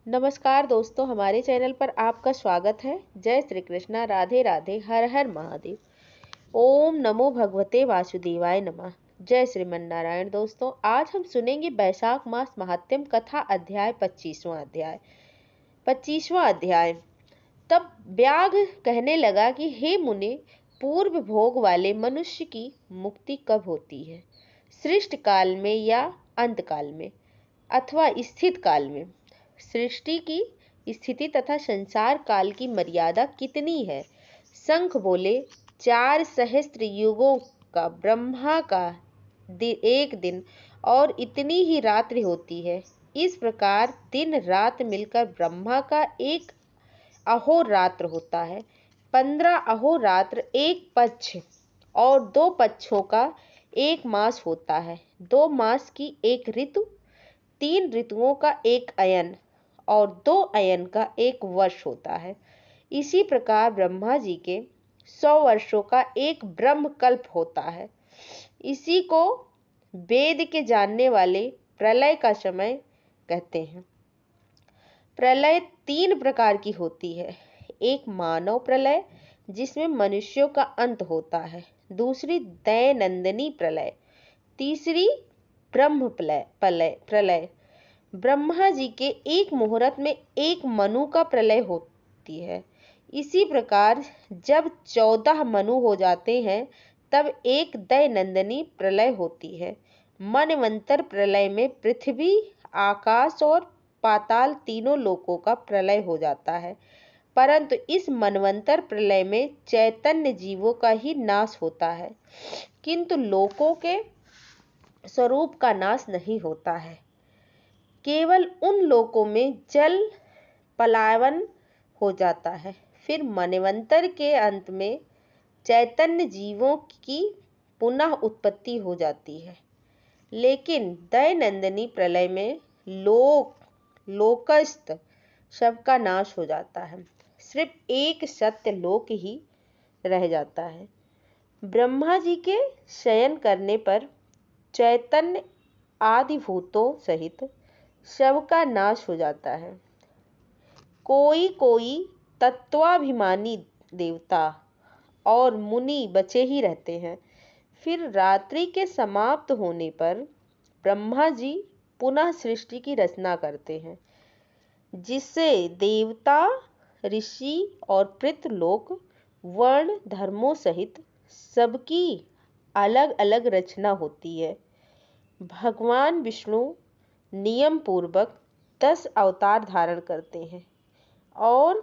नमस्कार दोस्तों, हमारे चैनल पर आपका स्वागत है। जय श्री कृष्णा, राधे राधे, हर हर महादेव। ओम नमो भगवते वासुदेवाय नमः। जय श्रीमन नारायण। दोस्तों, आज हम सुनेंगे वैशाख मास महात्म्य कथा अध्याय 25वां अध्याय। तब व्याघ्र कहने लगा कि हे मुने, पूर्व भोग वाले मनुष्य की मुक्ति कब होती है? सृष्टि काल में या अंत काल में अथवा स्थित काल में? सृष्टि की स्थिति तथा संसार काल की मर्यादा कितनी है? शंख बोले, 4 सहस्त्र युगों का ब्रह्मा का एक दिन और इतनी ही रात्रि होती है। इस प्रकार दिन रात मिलकर ब्रह्मा का एक अहोरात्र होता है। 15 अहोरात्र एक पक्ष और 2 पक्षों का एक मास होता है। 2 मास की एक ऋतु, 3 ऋतुओं का एक अयन और 2 अयन का एक वर्ष होता है। इसी प्रकार ब्रह्मा जी के 100 वर्षों का एक ब्रह्मकल्प होता है। इसी को वेद के जानने वाले प्रलय का समय कहते हैं। प्रलय 3 प्रकार की होती है। एक मानव प्रलय, जिसमें मनुष्यों का अंत होता है। दूसरी दैनंदिनी प्रलय। तीसरी ब्रह्म प्रलय। ब्रह्मा जी के एक मुहूर्त में एक मनु का प्रलय होती है। इसी प्रकार जब 14 मनु हो जाते हैं तब एक दैनंदिनी प्रलय होती है। मनवंतर प्रलय में पृथ्वी, आकाश और पाताल तीनों लोकों का प्रलय हो जाता है, परंतु इस मनवंतर प्रलय में चैतन्य जीवों का ही नाश होता है, किंतु लोकों के स्वरूप का नाश नहीं होता है। केवल उन लोकों में जल पलायन हो जाता है। फिर मनवंतर के अंत में चैतन्य जीवों की पुनः उत्पत्ति हो जाती है। लेकिन दैनंदिनी प्रलय में लोकस्थ सबका नाश हो जाता है। सिर्फ एक सत्य लोक ही रह जाता है। ब्रह्मा जी के शयन करने पर चैतन्य आदि भूतों सहित सबका नाश हो जाता है। कोई कोई तत्वाभिमानी देवता और मुनि बचे ही रहते हैं। फिर रात्रि के समाप्त होने पर ब्रह्मा जी पुनः सृष्टि की रचना करते हैं, जिससे देवता, ऋषि और पितृलोक, वर्ण धर्मों सहित सबकी अलग अलग रचना होती है। भगवान विष्णु नियम पूर्वक 10 अवतार धारण करते हैं और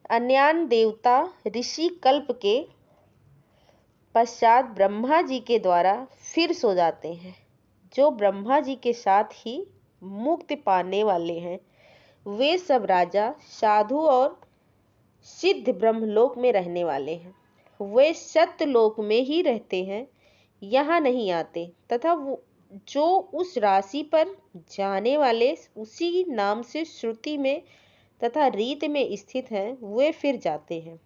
अन्यान देवता ऋषि कल्प के पश्चात ब्रह्मा जी के द्वारा फिर सो जाते हैं। जो ब्रह्मा जी के साथ ही मुक्ति पाने वाले हैं, वे सब राजा, साधु और सिद्ध ब्रह्मलोक में रहने वाले हैं। वे सत्यलोक में ही रहते हैं, यहाँ नहीं आते, तथा जो उस राशि पर जाने वाले उसी नाम से श्रुति में तथा रीत में स्थित हैं, वे फिर जाते हैं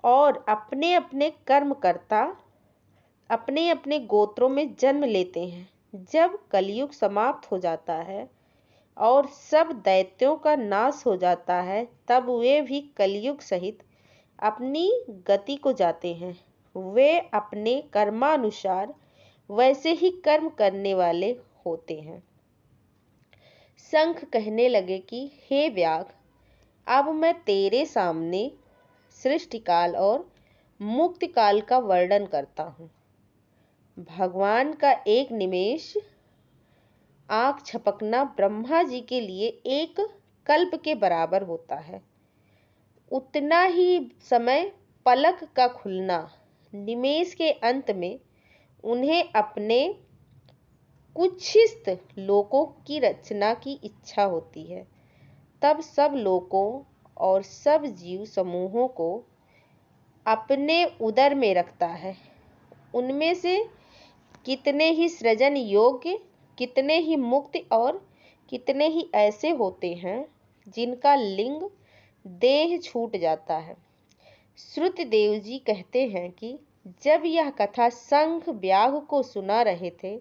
और अपने अपने कर्म करता अपने अपने गोत्रों में जन्म लेते हैं। जब कलयुग समाप्त हो जाता है और सब दैत्यों का नाश हो जाता है, तब वे भी कलयुग सहित अपनी गति को जाते हैं। वे अपने कर्मानुसार वैसे ही कर्म करने वाले होते हैं। शंख कहने लगे कि हे व्याघ्र, अब मैं तेरे सामने सृष्टि काल और मुक्ति काल का वर्णन करता हूँ। भगवान का एक निमेष आँख झपकना ब्रह्मा जी के लिए एक कल्प के बराबर होता है। उतना ही समय पलक का खुलना, निमेष के अंत में उन्हें अपने कुच्छिष्ट लोकों की रचना की इच्छा होती है। तब सब लोकों और सब जीव समूहों को अपने उदर में रखता है। उनमें से कितने ही सृजन योग्य, कितने ही मुक्ति और कितने ही ऐसे होते हैं जिनका लिंग देह छूट जाता है। श्रुतदेव जी कहते हैं कि जब यह कथा शंख व्याघ्र को सुना रहे थे,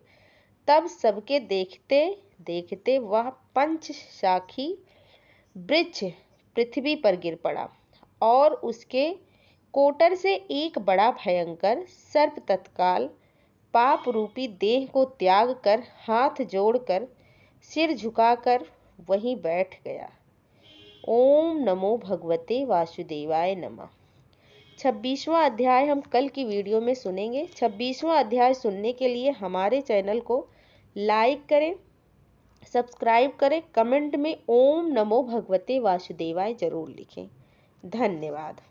तब सबके देखते देखते वह पंचशाखी वृक्ष पृथ्वी पर गिर पड़ा और उसके कोटर से एक बड़ा भयंकर सर्प तत्काल पाप रूपी देह को त्याग कर हाथ जोड़कर सिर झुकाकर वहीं बैठ गया। ओम नमो भगवते वासुदेवाय नमः। 26वां अध्याय हम कल की वीडियो में सुनेंगे। 26वां अध्याय सुनने के लिए हमारे चैनल को लाइक करें, सब्सक्राइब करें, कमेंट में ओम नमो भगवते वासुदेवाय जरूर लिखें। धन्यवाद।